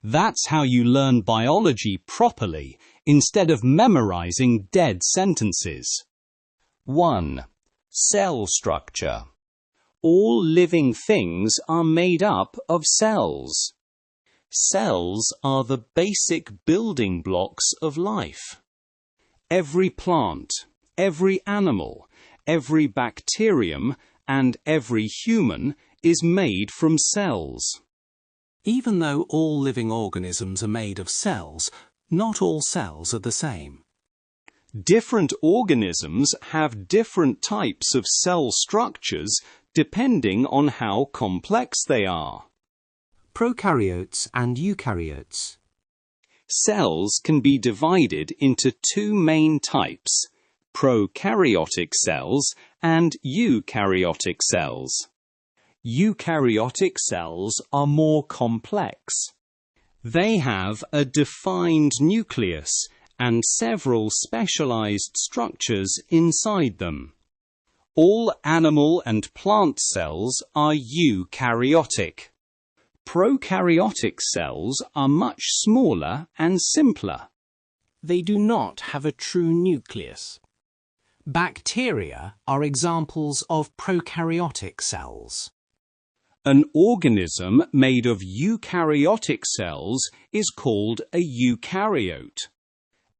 That's how you learn biology properly, instead of memorizing dead sentences. 1. Cell structure. All living things are made up of cells. Cells are the basic building blocks of life. Every plant, every animal, every bacterium, and every human is made from cells. Even though all living organisms are made of cells, not all cells are the same. Different organisms have different types of cell structures depending on how complex they are. Prokaryotes and eukaryotes. Cells can be divided into two main types, prokaryotic cells and eukaryotic cells. Eukaryotic cells are more complex. They have a defined nucleus and several specialized structures inside them. All animal and plant cells are eukaryotic. Prokaryotic cells are much smaller and simpler. They do not have a true nucleus. Bacteria are examples of prokaryotic cells. An organism made of eukaryotic cells is called a eukaryote.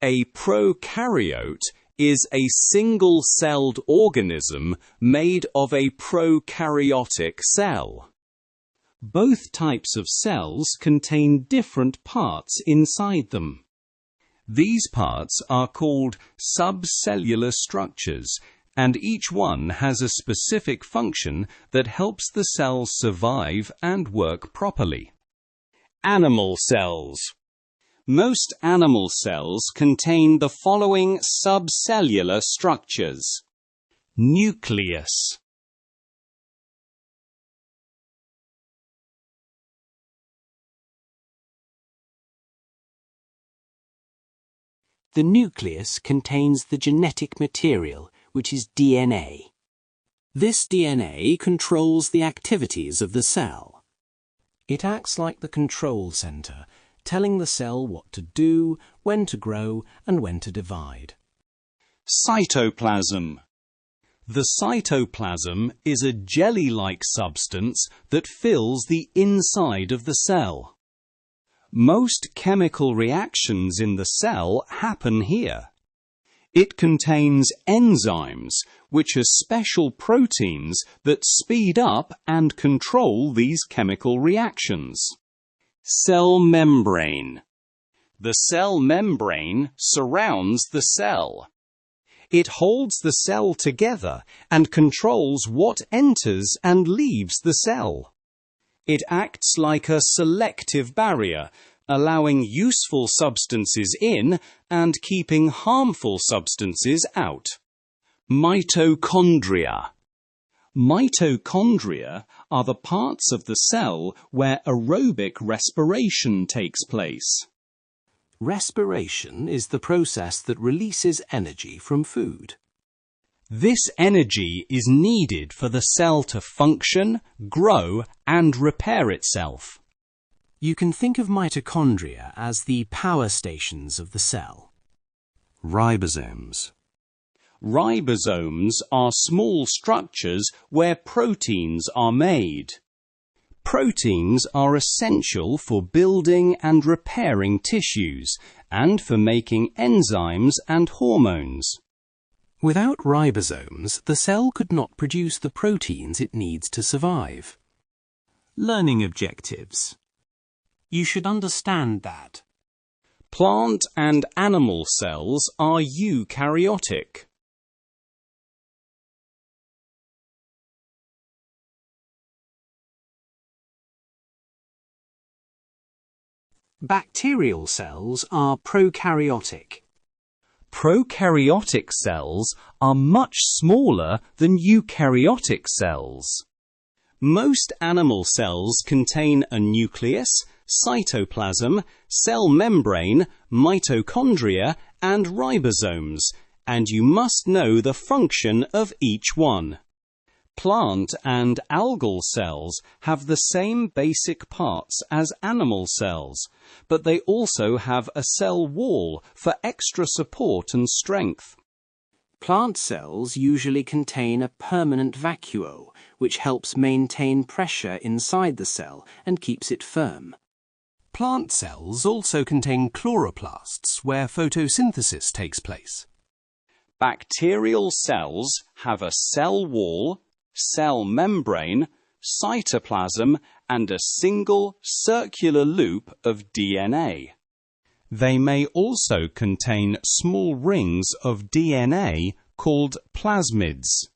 A prokaryote is a single-celled organism made of a prokaryotic cell. Both types of cells contain different parts inside them. These parts are called subcellular structures, and each one has a specific function that helps the cells survive and work properly. Animal cells. Most animal cells contain the following subcellular structures. Nucleus. The nucleus contains the genetic material, which is DNA. This DNA controls the activities of the cell. It acts like the control center, telling the cell what to do, when to grow, and when to divide. Cytoplasm. The cytoplasm is a jelly-like substance that fills the inside of the cell. Most chemical reactions in the cell happen here. It contains enzymes, which are special proteins that speed up and control these chemical reactions. Cell membrane. The cell membrane surrounds the cell. It holds the cell together and controls what enters and leaves the cell. It acts like a selective barrier, allowing useful substances in and keeping harmful substances out. Mitochondria. Mitochondria are the parts of the cell where aerobic respiration takes place. Respiration is the process that releases energy from food. This energy is needed for the cell to function, grow, and repair itself. You can think of mitochondria as the power stations of the cell. Ribosomes. Ribosomes are small structures where proteins are made. Proteins are essential for building and repairing tissues and for making enzymes and hormones. Without ribosomes, the cell could not produce the proteins it needs to survive. Learning objectives. You should understand that plant and animal cells are eukaryotic. Bacterial cells are prokaryotic. Prokaryotic cells are much smaller than eukaryotic cells. Most animal cells contain a nucleus, cytoplasm, cell membrane, mitochondria, and ribosomes, and you must know the function of each one. Plant and algal cells have the same basic parts as animal cells, but they also have a cell wall for extra support and strength. Plant cells usually contain a permanent vacuole, which helps maintain pressure inside the cell and keeps it firm. Plant cells also contain chloroplasts, where photosynthesis takes place. Bacterial cells have a cell wall, cell membrane, cytoplasm, and a single circular loop of DNA. They may also contain small rings of DNA called plasmids.